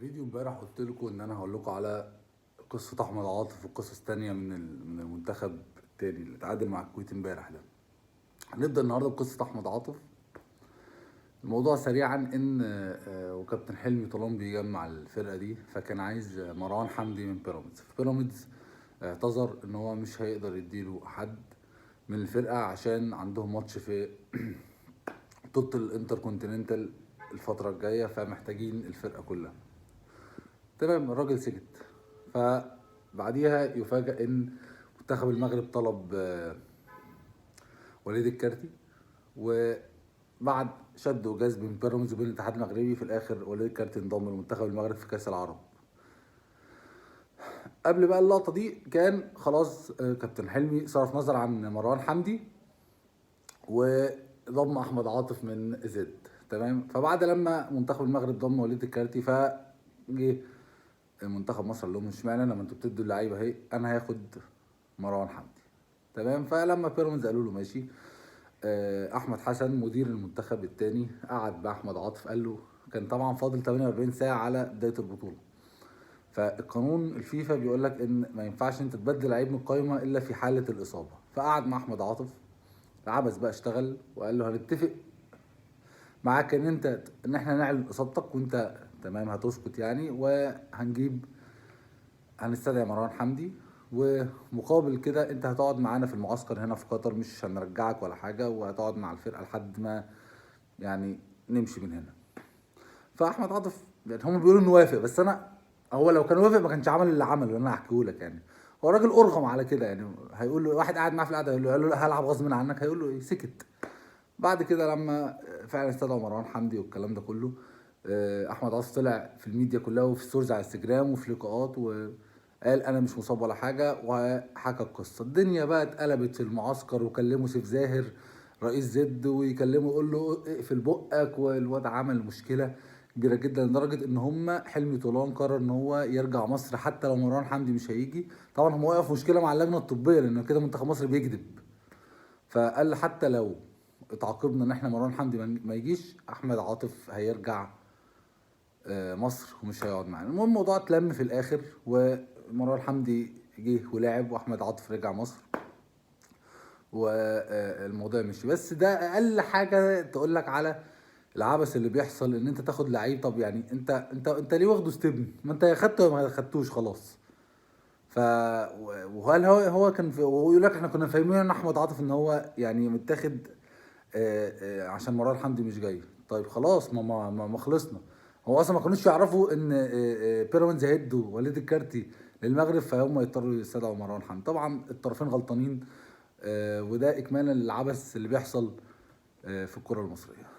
فيديو امبارح قلت لكم ان انا هقول لكم على قصه احمد عاطف وقصص تانية من المنتخب التاني اللي اتعادل مع الكويت امبارح ده. هنبدا النهارده بقصه احمد عاطف. الموضوع سريعا ان وكابتن حلمي طولان بيجمع الفرقه دي، فكان عايز مروان حمدي من بيراميدز. في بيراميدز اعتذر ان هو مش هيقدر يديله حد من الفرقه عشان عندهم ماتش في بطوله الانتر كونتيننتال الفتره الجايه، فمحتاجين الفرقه كلها. تمام، الراجل سكت. فبعديها يفاجأ ان منتخب المغرب طلب وليد الكارتي، وبعد شد وجذب بين بيراميدز وبين الاتحاد المغربي في الاخر وليد الكارتي انضم لمنتخب المغرب في كاس العرب. قبل بقى اللقطه دي كان خلاص كابتن حلمي صرف نظر عن مروان حمدي وضم احمد عاطف من زد. تمام، فبعد لما منتخب المغرب ضم وليد الكارتي فجه منتخب مصر قال لهم اشمعنى لما انتوا بتدوا اللعيبه اهي انا هاخد مروان حمدي. تمام، فلما بيراميدز قالوا له ماشي، احمد حسن مدير المنتخب الثاني قعد باحمد عاطف، قال له كان طبعا فاضل 48 ساعه على بدايه البطوله، فالقانون الفيفا بيقول لك ان ما ينفعش انت تبدل لعيب من القايمه الا في حاله الاصابه. فقعد مع احمد عاطف، عبس بقى اشتغل وقال له هنتفق معاك ان احنا نعلن اصابتك وانت تمام هتسكت يعني، هنستدعي مروان حمدي، ومقابل كده انت هتقعد معانا في المعسكر هنا في قطر، مش هنرجعك ولا حاجه، وهتقعد مع الفرقه لحد ما يعني نمشي من هنا. فاحمد عاطف يعني هم بيقولوا انه وافق، بس هو لو كان وافق ما كانش عمل اللي عمله اللي انا هحكيه لك يعني. هو راجل ارغم على كده يعني. هيقول له واحد قاعد معاه في القعده قال له لا هلعب غصب عنك، هيقول له ايه؟ سكت. بعد كده لما فعلا استدعوا مروان حمدي والكلام ده كله، احمد عاص طلع في الميديا كلها وفي ستوريز على انستجرام وفي لقاءات وقال انا مش مصاب ولا حاجه، وحكى القصه. الدنيا بقى اتقلبت في المعسكر، وكلموا سيف زاهر رئيس زد ويكلمه يقول له اقفل بقك، والواد عمل مشكله كبيره جدا لدرجه ان هم حلمي طولان قرر ان هو يرجع مصر حتى لو مروان حمدي مش هيجي. طبعا هم وقفوا مشكله مع اللجنه الطبيه لان كده منتخب مصر بيكذب، فقال حتى لو اتعاقبنا ان احنا مروان حمدي ما يجيش احمد عاطف هيرجع مصر ومش هيقعد معانا. المهم الموضوع اتلم في الاخر، ومروان حمدي جه ولعب واحمد عاطف رجع مصر والموضوع مشي. بس ده اقل حاجه تقول لك على العبث اللي بيحصل، ان انت تاخد لعيب. طب يعني انت ليه واخده استبن؟ ما انت يا خدته ولا ما خدتوش خلاص. ف وهل هو كان ويقول لك احنا كنا فاهمين ان احمد عاطف ان هو يعني متاخد عشان مروان حمدي مش جاي. طيب خلاص، ما خلصنا. هو اصلا ما كانوش يعرفوا ان بيراميدز هيدوا وليد الكارتي للمغرب، فهم يضطروا يستدعوا مروان حمدي. طبعا الطرفين غلطانين، وده اكمالا للعبث اللي بيحصل في الكرة المصرية.